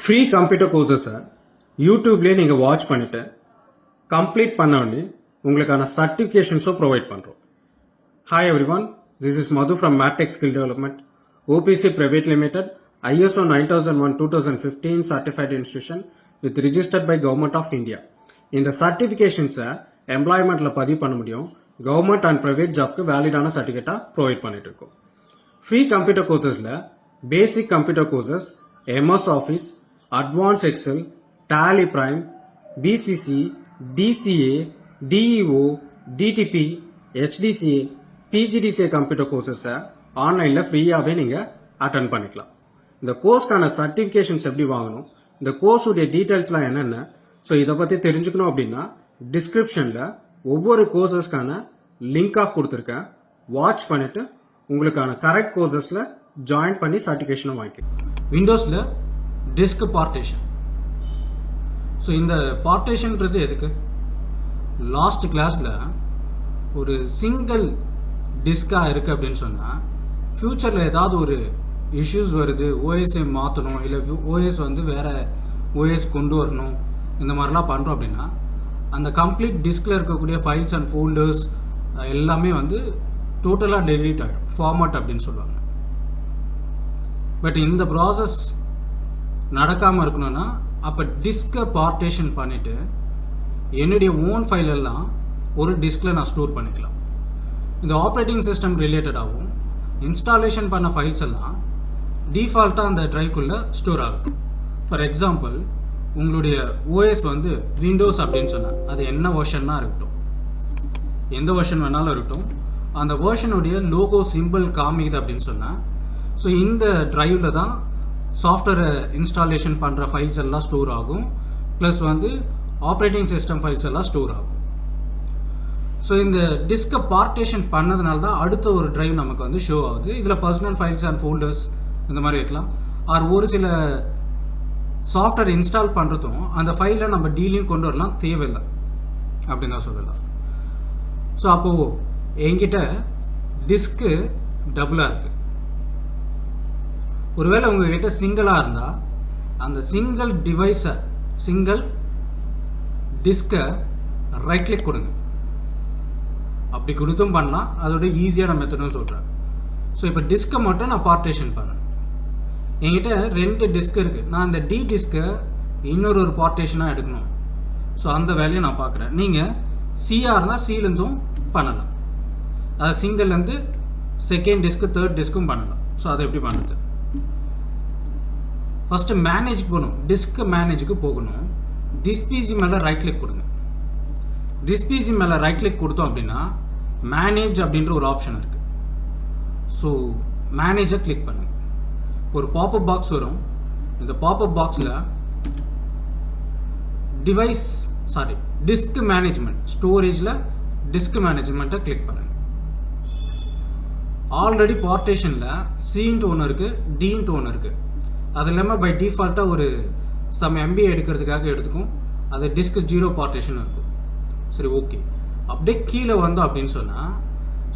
Free computer கோர்சஸை யூடியூப்லேயே நீங்கள் watch பண்ணிவிட்டு complete பண்ண உடனே உங்களுக்கான சர்டிஃபிகேஷன்ஸும் ப்ரொவைட் பண்ணுறோம். Hi everyone, this is Madhu from Matech skill development, OPC private limited, ISO 9001-2015 certified institution with registered by Government of India. இந்த சர்டிஃபிகேஷன்ஸை எம்ப்ளாய்மெண்ட்டில் பதிவு பண்ண முடியும். கவர்மெண்ட் அண்ட் ப்ரைவேட் ஜாப்க்கு வேலிடான சர்டிஃபிகேட்டாக ப்ரொவைட் பண்ணிட்டு இருக்கோம். ஃப்ரீ கம்ப்யூட்டர் கோர்சஸில் basic computer courses, MS Office, Advanced Excel, Tally Prime, BCC, DCA, DEO, DTP, HDCA, PGDCA computer கோர்சஸை ஆன்லைனில் ஃப்ரீயாகவே நீங்கள் அட்டன் பண்ணிக்கலாம். இந்த கோர்ஸ்க்கான சர்டிஃபிகேஷன்ஸ் எப்படி வாங்கணும், இந்த கோர்ஸுடைய டீட்டெயில்ஸ்லாம் என்னென்ன, ஸோ இதை பற்றி தெரிஞ்சுக்கணும் அப்படின்னா டிஸ்கிரிப்ஷனில் ஒவ்வொரு கோர்சஸ்க்கான லிங்காக கொடுத்துருக்கேன். வாட்ச் பண்ணிவிட்டு உங்களுக்கான கரெக்ட் கோர்சஸில் ஜாயின் பண்ணி சர்டிஃபிகேஷனும் வாங்கிக்கலாம். விண்டோஸில் டிஸ்க் பார்ட்டேஷன். ஸோ இந்த பார்ட்டேஷன்றது எதுக்கு? லாஸ்ட் கிளாஸில் ஒரு சிங்கிள் டிஸ்காக இருக்குது அப்படின்னு சொன்னால் ஃப்யூச்சரில் ஏதாவது ஒரு இஷ்யூஸ் வருது, ஓஎஸ்ஐ மாற்றணும், இல்லை ஓஎஸ் வந்து வேறு ஓஎஸ் கொண்டு வரணும், இந்த மாதிரிலாம் பண்ணுறோம் அப்படின்னா அந்த கம்ப்ளீட் டிஸ்கில் இருக்கக்கூடிய ஃபைல்ஸ் அண்ட் ஃபோல்டர்ஸ் எல்லாமே வந்து டோட்டலாக டெலீட் ஆகிடும், ஃபார்மேட் அப்படின்னு சொல்லுவாங்க. பட் இந்த ப்ராசஸ் நடக்காமல் இருக்கணும்னா அப்போ டிஸ்கை பார்ட்டேஷன் பண்ணிவிட்டு என்னுடைய ஓன் ஃபைலெல்லாம் ஒரு டிஸ்கில் நான் ஸ்டோர் பண்ணிக்கலாம். இந்த ஆப்ரேட்டிங் சிஸ்டம் ரிலேட்டடாகவும் இன்ஸ்டாலேஷன் பண்ண ஃபைல்ஸ் எல்லாம் டிஃபால்ட்டாக அந்த ட்ரைவ்க்குள்ளே ஸ்டோர் ஆகும். ஃபார் எக்ஸாம்பிள், உங்களுடைய ஓஎஸ் வந்து விண்டோஸ் அப்படின்னு சொன்னால் அது என்ன வெர்ஷன்னா இருக்கட்டும், எந்த வெர்ஷன் வேணாலும் இருக்கட்டும், அந்த வெர்ஷனுடைய லோகோ சிம்பிள் காமிக்குது அப்படின்னு சொன்னால் ஸோ இந்த ட்ரைவில் தான் சாஃப்ட்வேரை இன்ஸ்டாலேஷன் பண்ணுற ஃபைல்ஸ் எல்லாம் ஸ்டோர் ஆகும், ப்ளஸ் வந்து ஆப்ரேட்டிங் சிஸ்டம் ஃபைல்ஸ் எல்லாம் ஸ்டோர் ஆகும். ஸோ இந்த டிஸ்கை பார்ட்டேஷன் பண்ணதுனால தான் அடுத்த ஒரு ட்ரைவ் நமக்கு வந்து ஷோ ஆகுது. இதில் பர்சனல் ஃபைல்ஸ் அண்ட் ஃபோல்டர்ஸ் இந்த மாதிரி வைக்கலாம். ஆர் ஒரு சில சாஃப்ட்வேர் இன்ஸ்டால் பண்ணுறதும் அந்த ஃபைலில் நம்ம டீலிங் கொண்டு வரலாம் தேவையில்லை அப்படின்னு தான் சொல்லலாம். ஸோ அப்போது என்கிட்ட டிஸ்க்கு டபுளாக இருக்குது. ஒருவேளை உங்ககிட்ட சிங்கிளாக இருந்தால் அந்த சிங்கிள் டிவைஸை, சிங்கிள் டிஸ்கை ரைட் கிளிக் கொடுங்க. அப்படி கொடுத்தும் பண்ணலாம், அதோட ஈஸியான மெத்தடும் சொல்கிறேன். ஸோ இப்போ டிஸ்கை மட்டும் நான் பார்ட்டேஷன் பண்ணேன். என்கிட்ட 2 டிஸ்க் இருக்குது. நான் அந்த டி டிஸ்கை இன்னொரு பார்ட்டேஷனாக எடுக்கணும். ஸோ அந்த வேலையை நான் பார்க்குறேன். நீங்கள் சிஆர்னால் சிலேருந்தும் பண்ணலாம், அது சிங்கிள்லேருந்து செகண்ட் டிஸ்க்கு தேர்ட் டிஸ்க்கும் பண்ணலாம். ஸோ அதை எப்படி பண்ணுறது? ஃபஸ்ட்டு மேனேஜுக்கு போகணும், டிஸ்க் மேனேஜுக்கு போகணும். டிஸ்பிசி மேலே ரைட் கிளிக் கொடுங்க. டிஸ்பிசி மேலே ரைட் கிளிக் கொடுத்தோம் அப்படின்னா மேனேஜ் அப்படின்ற ஒரு ஆப்ஷன் இருக்குது. ஸோ மேனேஜை கிளிக் பண்ணுங்க. ஒரு பாப்அப் பாக்ஸ் வரும். இந்த பாப்அப் பாக்ஸில் டிஸ்க் மேனேஜ்மெண்ட், ஸ்டோரேஜில் டிஸ்க் மேனேஜ்மெண்ட்டை கிளிக் பண்ணுங்க. ஆல்ரெடி பார்ட்டேஷனில் சின்ட்டு ஒன்று இருக்குது, டின்ட்டு ஒன்று இருக்குது. அது இல்லாமல் பை டிஃபால்ட்டாக ஒரு சம் MB எடுக்கிறதுக்காக எடுத்துக்கும், அது டிஸ்க் 0 பார்ட்டேஷன் இருக்கும். சரி, ஓகே. அப்படியே கீழே வந்தோம் அப்படின்னு சொன்னால்,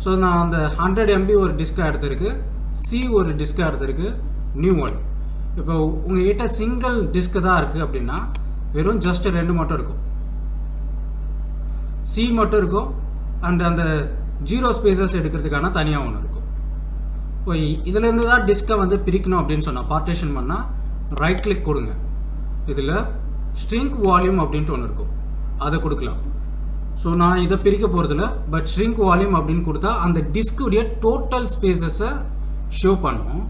ஸோ நான் அந்த 100 MB ஒரு டிஸ்காக எடுத்திருக்கு, சி ஒரு டிஸ்காக எடுத்திருக்கு, நியூ ஒன். இப்போ உங்கள்கிட்ட சிங்கிள் டிஸ்க்கு தான் இருக்குது அப்படின்னா வெறும் ஜஸ்ட் 2 மட்டும் இருக்கும், சி மட்டும் இருக்கும், அண்ட் அந்த 0 ஸ்பேசஸ் எடுக்கிறதுக்கான தனியாக ஒன்று இருக்கும். இப்போ இதிலேருந்து தான் டிஸ்கை வந்து பிரிக்கணும் அப்படின்னு சொன்னால் பார்ட்டேஷன் பண்ணால் ரைட் கிளிக் கொடுங்க. இதில் ஸ்ட்ரிங்க் வால்யூம் அப்படின்ட்டு ஒன்று இருக்கும், அதை கொடுக்கலாம். ஸோ நான் இதை பிரிக்க போகிறதில்ல, பட் ஸ்ட்ரிங்க் வால்யூம் அப்படின்னு கொடுத்தா அந்த டிஸ்குடைய டோட்டல் ஸ்பேசஸை ஷோ பண்ணும்.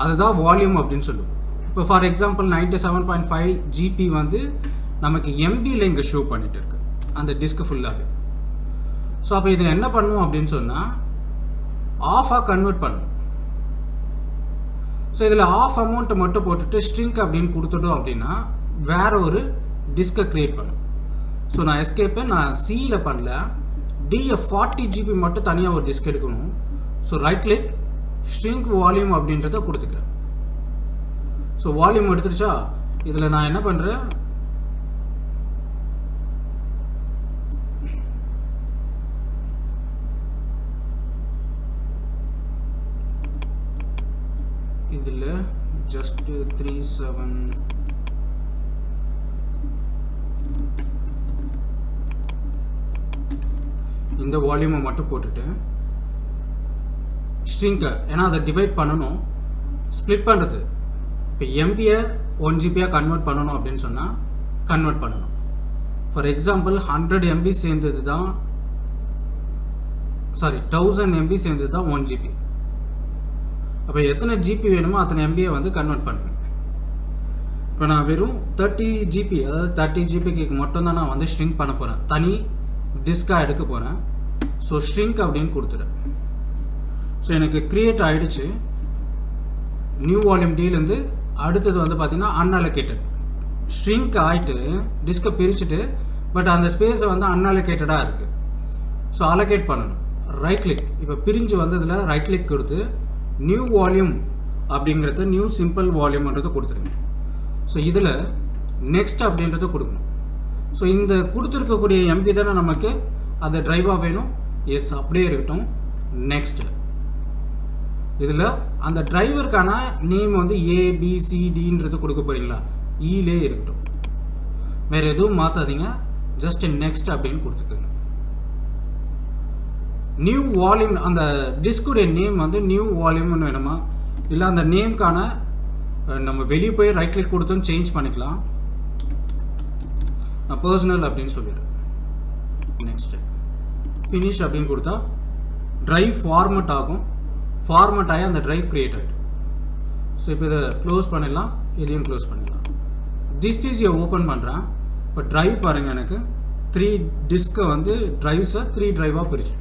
அதுதான் வால்யூம் அப்படின்னு சொல்லுவோம். இப்போ ஃபார் எக்ஸாம்பிள் 97.5 GB வந்து நமக்கு MBயில் இங்கே ஷோ பண்ணிகிட்டு இருக்கு அந்த டிஸ்க்கு ஃபுல்லாகவே. ஸோ அப்போ இதை என்ன பண்ணுவோம் அப்படின்னு சொன்னால் ஆஃபாக கன்வெர்ட் பண்ணும். ஸோ இதில் ஆஃப் அமௌண்ட்டை மட்டும் போட்டுட்டு ஸ்ட்ரிங்க் அப்படின்னு கொடுத்துட்டோம் அப்படின்னா வேற ஒரு டிஸ்கை க்ரியேட் பண்ணும். ஸோ நான் எஸ்கேப்பை நான் சியில் பண்ணல, டியை 40 GB மட்டும் தனியாக ஒரு டிஸ்க் எடுக்கணும். So right click shrink volume அப்படின்றத கொடுத்துக்கிறேன். ஸோ வால்யூம் எடுத்துருச்சா? இதில் நான் என்ன பண்ணுறேன், இதில் just 37 இந்த வால்யூமை மட்டும் போட்டுட்டு ஸ்ட்ரிங்கை ஏன்னா அதை டிவைட் பண்ணணும் ஸ்ப்ளிட் பண்ணுறது இப்போ எம்பியை 1 ஜிபியாக கன்வெர்ட் பண்ணணும் அப்படின்னு சொன்னால் கன்வெர்ட் பண்ணணும். ஃபார் எக்ஸாம்பிள் 100 MB சேர்ந்தது தான் 1000 MB சேர்ந்தது தான் 1 GB. அப்போ எத்தனை ஜிபி வேணுமோ அத்தனை எம்பியை வந்து கன்வெர்ட் பண்ணுவேன். இப்போ நான் வெறும் 30 GB அதாவது 30 GBக்கு மட்டும்தான் நான் வந்து ஸ்ட்ரிங் பண்ண போகிறேன், தனி டிஸ்காக எடுக்க போகிறேன். ஸோ ஸ்ட்ரிங்க் அப்படின்னு கொடுத்துட்டேன். ஸோ எனக்கு க்ரியேட் ஆகிடுச்சு. நியூ வால்யூம் டீலேருந்து அடுத்தது வந்து பார்த்திங்கன்னா அன்அலோகேட்டட் ஸ்ட்ரிங்க் ஆகிட்டு டிஸ்கை பிரிச்சுட்டு பட் அந்த ஸ்பேஸை வந்து அன்அலோகேட்டடாக இருக்குது. ஸோ அலோகேட் பண்ணணும். ரைட் கிளிக் இப்போ பிரிஞ்சு வந்ததில் ரைட் கிளிக் கொடுத்து நியூ வால்யூம் அப்படிங்கிறத நியூ சிம்பிள் வால்யூம்ன்றதை கொடுத்துருங்க. ஸோ இதில் நெக்ஸ்ட் அப்படின்றத கொடுக்கணும். ஸோ இந்த கொடுத்துருக்கக்கூடிய எம்பி தானே நமக்கு அது ட்ரைவாக வேணும். எஸ் அப்படியே இருக்கட்டும். நெக்ஸ்ட்டு இதில் அந்த டிரைவருக்கான நேம் வந்து ABCDன்றது கொடுக்க போகிறீங்களா, ஈலே இருக்கட்டும், வேறு எதுவும் மாற்றாதீங்க. ஜஸ்ட் நெக்ஸ்ட் அப்படின்னு கொடுத்துக்கோங்க. நியூ வால்யூம் அந்த டிஸ்குடைய நேம் வந்து நியூ வால்யூம்னு வேணுமா இல்லை அந்த நேம்க்கான நம்ம வெளியே போய் ரைட் கிளிக் கொடுத்தோம் சேஞ்ச் பண்ணிக்கலாம். நான் பர்சனல் அப்படின்னு சொல்லிடுறேன். நெக்ஸ்ட்டு ஃபினிஷ் அப்படின்னு கொடுத்தா ட்ரைவ் ஃபார்மட் ஆகும். ஃபார்மட் ஆகி அந்த ட்ரைவ் க்ரியேட் ஆகிடும். ஸோ இப்போ இதை க்ளோஸ் பண்ணிடலாம், இதையும் க்ளோஸ் பண்ணிடலாம். திஸ் பிசியை ஓப்பன் பண்ணுறேன். இப்போ ட்ரைவ் பாருங்கள், எனக்கு 3 டிஸ்கை வந்து ட்ரைவ்ஸை 3 ட்ரைவாக பிரிச்சு